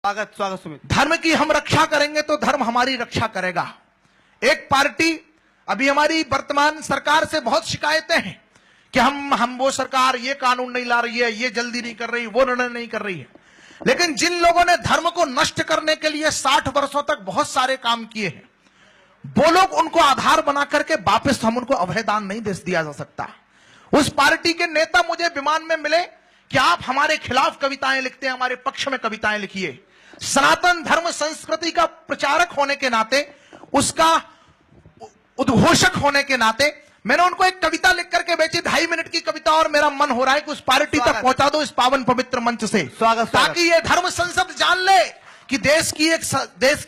स्वागत स्वागत सुमित। धर्म की हम रक्षा करेंगे तो धर्म हमारी रक्षा करेगा। एक पार्टी, अभी हमारी वर्तमान सरकार से बहुत शिकायतें हैं कि हम वो सरकार ये कानून नहीं ला रही है, ये जल्दी नहीं कर रही, वो निर्णय नहीं कर रही है। लेकिन जिन लोगों ने धर्म को नष्ट करने के लिए 60 वर्षों तक बहुत सारे काम किए हैं, वो लोग उनको आधार बना करके वापस हम उनको अभयदान नहीं दे दिया जा सकता। उस पार्टी के नेता मुझे विमान में मिले कि आप हमारे खिलाफ कविताएं लिखते हैं, हमारे पक्ष में कविताएं लिखिए। सनातन धर्म संस्कृति का प्रचारक होने के नाते, उसका उद्घोषक होने के नाते मैंने उनको एक कविता लिख करके बेची, 2.5 मिनट की कविता, और मेरा मन हो रहा है कि उस पार्टी तक पहुंचा दो इस पावन पवित्र मंच से, ताकि ये धर्म संसद जान ले कि देश की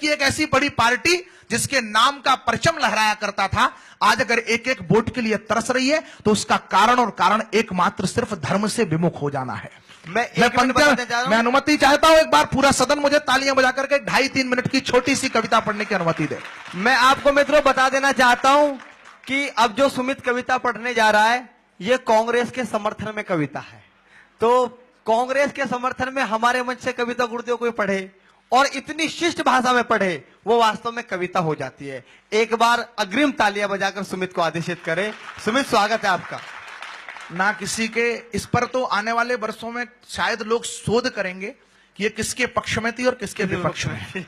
एक ऐसी बड़ी पार्टी जिसके नाम का परचम लहराया करता था, आज अगर एक एक वोट के लिए तरस रही है तो उसका कारण एकमात्र सिर्फ धर्म से विमुख हो जाना है। मैं अनुमति चाहता हूं, एक बार पूरा सदन मुझे तालियां बजा करके 2.5-3 मिनट की छोटी सी कविता पढ़ने की अनुमति दे। मैं आपको मित्रों बता देना चाहता हूं कि अब जो सुमित कविता पढ़ने जा रहा है, ये कांग्रेस के समर्थन में कविता है। तो कांग्रेस के समर्थन में हमारे मंच से कविता गुरुदेव कोई पढ़े और इतनी शिष्ट भाषा में पढ़े, वो वास्तव में कविता हो जाती है। एक बार अग्रिम तालियां बजाकर सुमित को आदेशित करें। सुमित, स्वागत है आपका। ना किसी के इस पर तो आने वाले वर्षों में शायद लोग शोध करेंगे कि ये किसके पक्ष में थी और किसके विपक्ष में।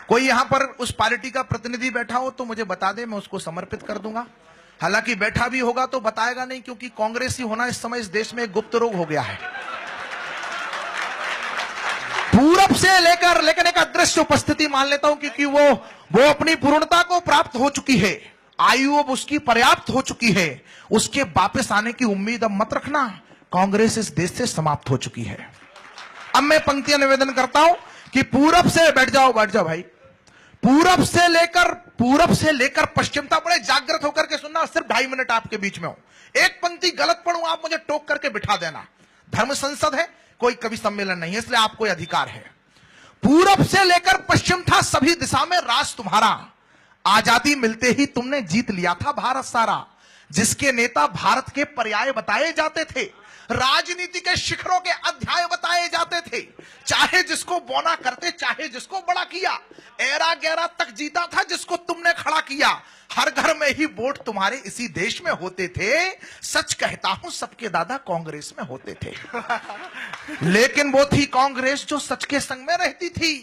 कोई यहां पर उस पार्टी का प्रतिनिधि बैठा हो तो मुझे बता दे, मैं उसको समर्पित कर दूंगा। हालांकि बैठा भी होगा तो बताएगा नहीं, क्योंकि कांग्रेसी होना इस समय इस देश में एक गुप्त रोग हो गया है। पूरब से लेकर, लेकिन एक अदृश्य उपस्थिति मान लेता हूं, क्योंकि वो अपनी पूर्णता को प्राप्त हो चुकी है, आयु अब उसकी पर्याप्त हो चुकी है। उसके वापस आने की उम्मीद अब मत रखना, कांग्रेस इस देश से समाप्त हो चुकी है। अब मैं पंक्तियां निवेदन करता हूं कि पूरब से बैठ जाओ भाई, पूरब से लेकर पश्चिम तक बड़े जागृत होकर के सुनना। सिर्फ 2.5 मिनट आपके बीच में हो, एक पंक्ति गलत पढ़ूं आप मुझे टोक करके बिठा देना। धर्म संसद है, कोई कवि सम्मेलन नहीं है, इसलिए आपको अधिकार है। पूरब से लेकर पश्चिम था सभी दिशा में राज तुम्हारा, आजादी मिलते ही तुमने जीत लिया था भारत सारा। जिसके नेता भारत के पर्याय बताए जाते थे, राजनीति के शिखरों के अध्याय बताए जाते थे, चाहे जिसको बोना करते चाहे जिसको बड़ा किया, एरा गैरा तक जीता था जिसको तुमने खड़ा किया। हर घर में ही वोट तुम्हारे इसी देश में होते थे, सच कहता हूं सबके दादा कांग्रेस में होते थे। लेकिन वो थी कांग्रेस जो सच के संग में रहती थी,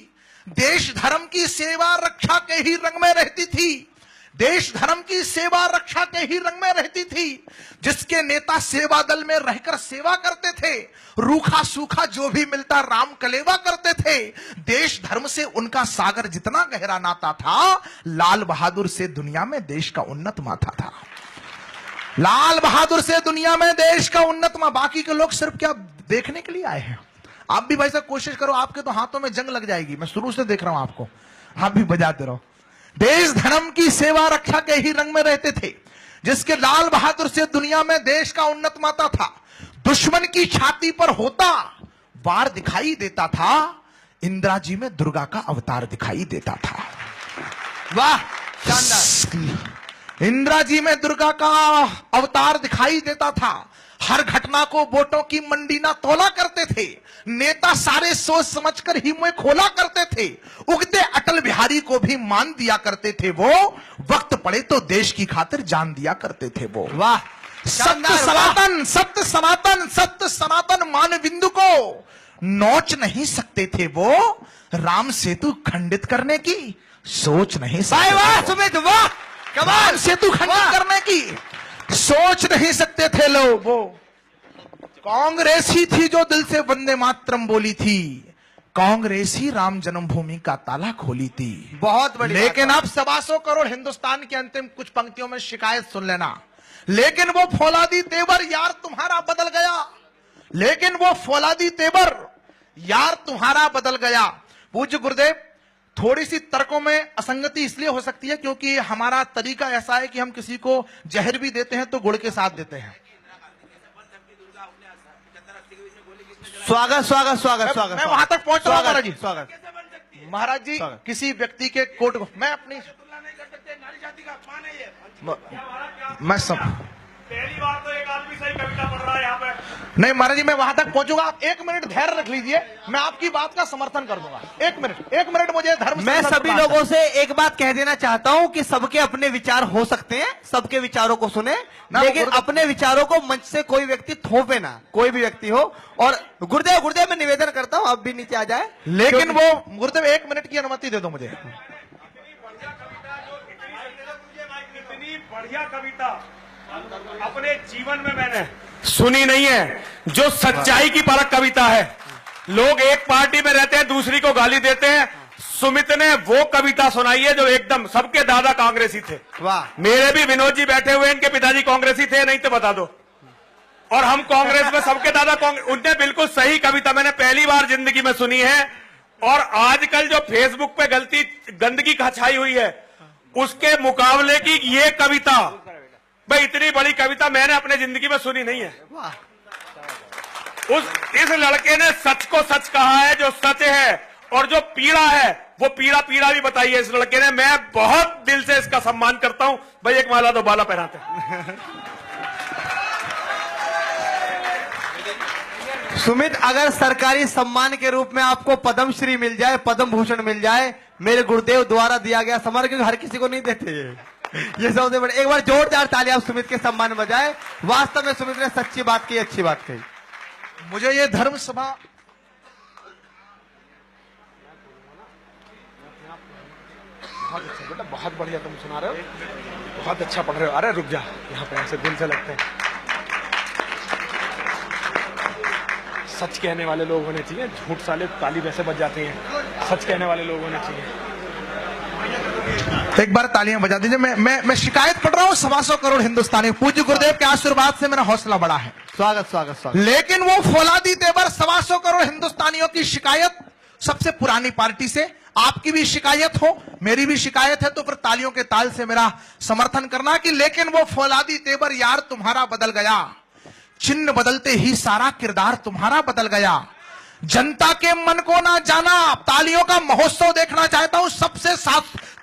देश धर्म की सेवा रक्षा के ही रंग में रहती थी, देश धर्म की सेवा रक्षा के ही रंग में रहती थी, जिसके नेता सेवा दल में रहकर सेवा करते थे, रूखा सूखा जो भी मिलता राम कलेवा करते थे। देश धर्म से उनका सागर जितना गहरा नाता था, लाल बहादुर से दुनिया में देश का उन्नत माथा था। लाल बहादुर से दुनिया में देश का उन्नत माथा। बाकी के लोग सिर्फ क्या देखने के लिए आए हैं। आप भी भाई साहब कोशिश करो, आपके तो हाथों में जंग लग जाएगी। मैं शुरू से देख रहा हूं आपको, आप भी बजाते रहो। देश धर्म की सेवा रक्षा के ही रंग में रहते थे, जिसके लाल बहादुर से दुनिया में देश का उन्नत माता था। दुश्मन की छाती पर होता वार दिखाई देता था, इंदिरा जी में दुर्गा का अवतार दिखाई देता था। वाह, शानदार। इंदिरा जी में दुर्गा का अवतार दिखाई देता था। हर घटना को वोटों की मंडी ना तोला करते थे, नेता सारे सोच समझकर ही मुंह खोला करते थे। उगते अटल बिहारी को भी मान दिया करते थे वो, वक्त पड़े तो देश की खातिर जान दिया करते थे वो। वाह, सत्य सनातन, सत्य सनातन, सत्य सनातन मान बिंदु को नोच नहीं सकते थे वो, राम सेतु खंडित करने की सोच नहीं सकते। वाह सुमित, वाह, कमाल। सेतु खंडित करने की सोच नहीं सकते थे लोग। वो कांग्रेस ही थी जो दिल से वंदे मातरम बोली थी, कांग्रेस ही राम जन्मभूमि का ताला खोली थी। बहुत बड़ी। लेकिन अब 125 करोड़ हिंदुस्तान की अंतिम कुछ पंक्तियों में शिकायत सुन लेना। लेकिन वो फौलादी तेवर यार तुम्हारा बदल गया, लेकिन वो फौलादी तेवर यार तुम्हारा बदल गया। पूज्य गुरुदेव, थोड़ी सी तर्कों में असंगति इसलिए हो सकती है क्योंकि हमारा तरीका ऐसा है कि हम किसी को जहर भी देते हैं तो गुड़ के साथ देते हैं। स्वागत स्वागत स्वागत स्वागत। मैं वहां तक पहुंच रहा हूं महाराज जी। स्वागत महाराज जी, किसी व्यक्ति के कोर्ट को मैं अपनी पहली बार तो एक आदमी सही कविता पढ़ रहा है यहाँ पे। नहीं महाराज जी, मैं वहां तक पहुंचूंगा। आप 1 मिनट धैर्य रख लीजिए, मैं आपकी बात का समर्थन कर दूंगा। 1 मिनट मुझे धर्म मैं संसद सभी प्रदान लोगों से एक बात कह देना चाहता हूं कि सबके अपने विचार हो सकते हैं, सबके विचारों को सुने, लेकिन अपने विचारों को मंच से कोई व्यक्ति थोपे ना, कोई भी व्यक्ति हो। और गुरुदेव मैं निवेदन करता हूं, अब भी नीचे आ जाए। लेकिन वो गुरुदेव 1 मिनट की अनुमति दे दो मुझे। इतनी बढ़िया कविता अपने जीवन में मैंने सुनी नहीं है, जो सच्चाई की परख कविता है। लोग एक पार्टी में रहते हैं, दूसरी को गाली देते हैं। सुमित ने वो कविता सुनाई है जो एकदम, सबके दादा कांग्रेसी थे। वाह। मेरे भी विनोद जी बैठे हुए, इनके पिताजी कांग्रेसी थे, नहीं तो बता दो। और हम कांग्रेस में, सबके दादा कांग्रेस। उनने बिल्कुल सही कविता मैंने पहली बार जिंदगी में सुनी है। और आजकल जो फेसबुक पे गंदगी छाई हुई है, उसके मुकाबले की ये कविता, भाई इतनी बड़ी कविता मैंने अपने जिंदगी में सुनी नहीं है। इस लड़के ने सच को सच कहा है, जो सच है, और जो पीड़ा है वो पीड़ा भी बताई है इस लड़के ने। मैं बहुत दिल से इसका सम्मान करता हूं। भाई एक माला दो, बाला पहनाते हैं। सुमित, अगर सरकारी सम्मान के रूप में आपको पद्मश्री मिल जाए, पद्म भूषण मिल जाए, मेरे गुरुदेव द्वारा दिया गया सम्मान, क्योंकि हर किसी को नहीं देते ये सबसे बड़े। एक बार जोरदार तालियां आप सुमित के सम्मान बजाए। वास्तव में सुमित ने सच्ची बात की, अच्छी बात कही। मुझे ये धर्म सभा बहुत अच्छा बेटा, बहुत बढ़िया तुम सुना रहे हो, बहुत अच्छा पढ़ रहे हो। अरे रुक जा, यहाँ पे ऐसे दिल से लगते हैं। सच कहने वाले लोग होने चाहिए, झूठ साले ताली वैसे बज जाती हैं। सच कहने वाले लोग होने चाहिए। एक बार तालियां बजा दीजिए। मैं शिकायत पढ़ रहा हूँ 125 करोड़ हिंदुस्तानी। पूज्य गुरुदेव के आशीर्वाद से मेरा हौसला बढ़ा है। स्वागत। लेकिन वो फौलादी तेवर 125 करोड़ हिंदुस्तानियों की शिकायत सबसे पुरानी पार्टी से, आपकी भी शिकायत हो, मेरी भी शिकायत है, तो फिर तालियों के ताल से मेरा समर्थन करना कि लेकिन वो फौलादी तेवर यार तुम्हारा बदल गया। चिन्ह बदलते ही सारा किरदार तुम्हारा बदल गया। जनता के मन को ना जाना। तालियों का महोत्सव देखना चाहता हूं। सबसे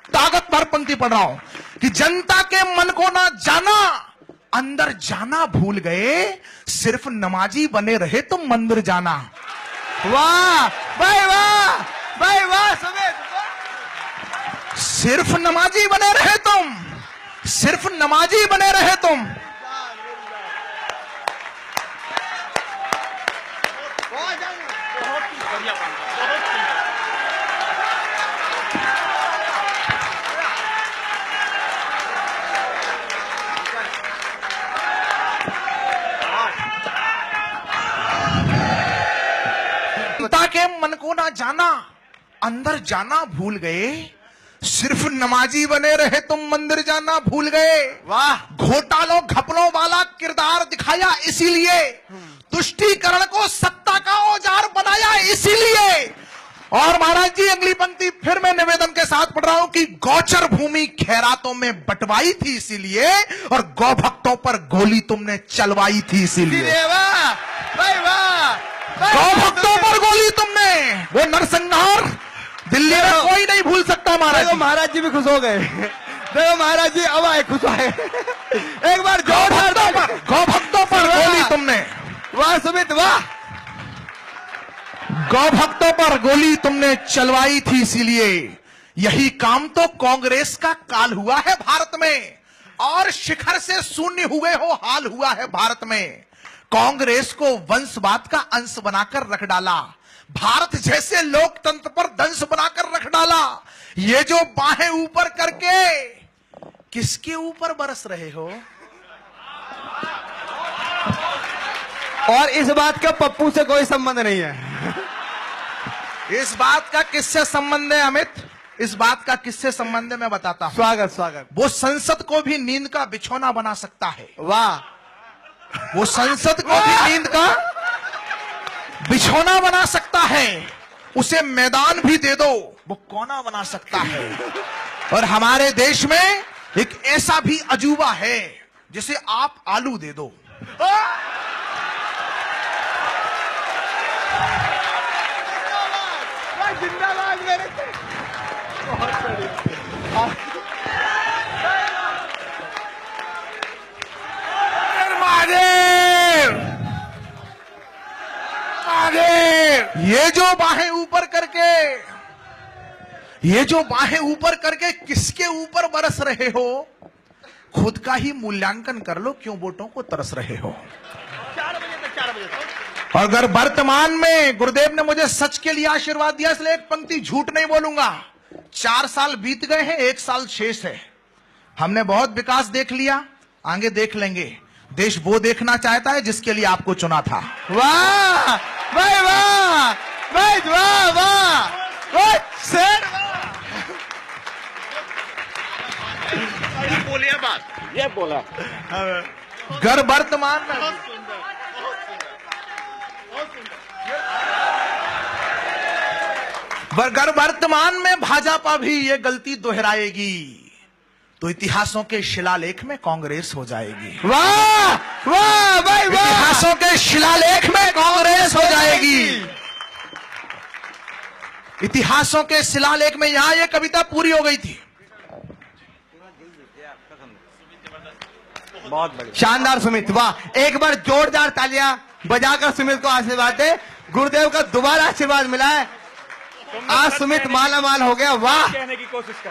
ताकत भर पंक्ति पढ़ रहा हूं कि जनता के मन को ना जाना, अंदर जाना भूल गए, सिर्फ नमाजी बने रहे तुम मंदिर जाना। वाह भाई, वाह भाई, वाह सुमित। सिर्फ नमाजी बने रहे तुम, सिर्फ नमाजी बने रहे तुम। जनता के मन को ना जाना, अंदर जाना भूल गए, सिर्फ नमाजी बने रहे तुम मंदिर जाना भूल गए। वाह। घोटालों घपलों वाला किरदार दिखाया इसीलिए, तुष्टीकरण को सत्ता का औजार बनाया इसीलिए। और महाराज जी अगली पंक्ति फिर मैं निवेदन के साथ पढ़ रहा हूं कि गौचर भूमि खैरातों में बंटवाई थी इसीलिए, और गौ भक्तों पर गोली तुमने चलवाई थी इसीलिए। वाह भाई, वाह। गौ भक्तों पर गोली तुमने, वो नरसंहार दिल्ली में कोई नहीं भूल सकता। महाराज जी भी खुश हो गए। देखो महाराज जी अब आए, खुश आए। एक बार जोरदार। गौ भक्तों पर गोली तुमने, वाह सुमित, वाह। गौ भक्तों पर गोली तुमने चलवाई थी इसीलिए। यही काम तो कांग्रेस का काल हुआ है भारत में, और शिखर से शून्य हुए हो हाल हुआ है भारत में। कांग्रेस को वंशवाद का अंश बनाकर रख डाला, भारत जैसे लोकतंत्र पर दंश बनाकर रख डाला। ये जो बाहें ऊपर करके किसके ऊपर बरस रहे हो? और इस बात का पप्पू से कोई संबंध नहीं है। इस बात का किससे संबंध है अमित? इस बात का किससे संबंध है मैं बताता हूं। स्वागत। वो संसद को भी नींद का बिछौना बना सकता है। वाह। वो संसद को भी नींद का बिछौना बना सकता है। उसे मैदान भी दे दो, वो कोना बना सकता है। और हमारे देश में एक ऐसा भी अजूबा है जिसे आप आलू दे दो। जिंदाबाद मेरे से। ये जो बाहें ऊपर करके किसके ऊपर बरस रहे हो, खुद का ही मूल्यांकन कर लो, क्यों वोटों को तरस रहे हो। 4 बजे तक। और अगर वर्तमान में गुरुदेव ने मुझे सच के लिए आशीर्वाद दिया, इसलिए एक पंक्ति झूठ नहीं बोलूंगा। 4 साल बीत गए हैं, 1 साल शेष है। हमने बहुत विकास देख लिया, आगे देख लेंगे। देश वो देखना चाहता है जिसके लिए आपको चुना था। वाह भाई वाह भाई वाह वाह वाह शेर ये बोलिए बात, ये बोला। अगर वर्तमान में अगर वर्तमान में भाजपा भी ये गलती दोहराएगी तो इतिहासों के शिलालेख में कांग्रेस हो जाएगी। वाह वाह भाई वाह इतिहासों के शिलालेख में कांग्रेस हो जाएगी। इतिहासों के शिलालेख में यहां ये कविता पूरी हो गई थी। बहुत बढ़िया, शानदार सुमित, वाह। एक बार जोरदार तालियां बजाकर सुमित को आशीर्वाद दे। गुरुदेव का दोबारा आशीर्वाद मिला है, आज सुमित माला माल हो गया। वाह, कहने की कोशिश कर,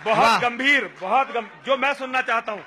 वाह। बहुत गंभीर, जो मैं सुनना चाहता हूं।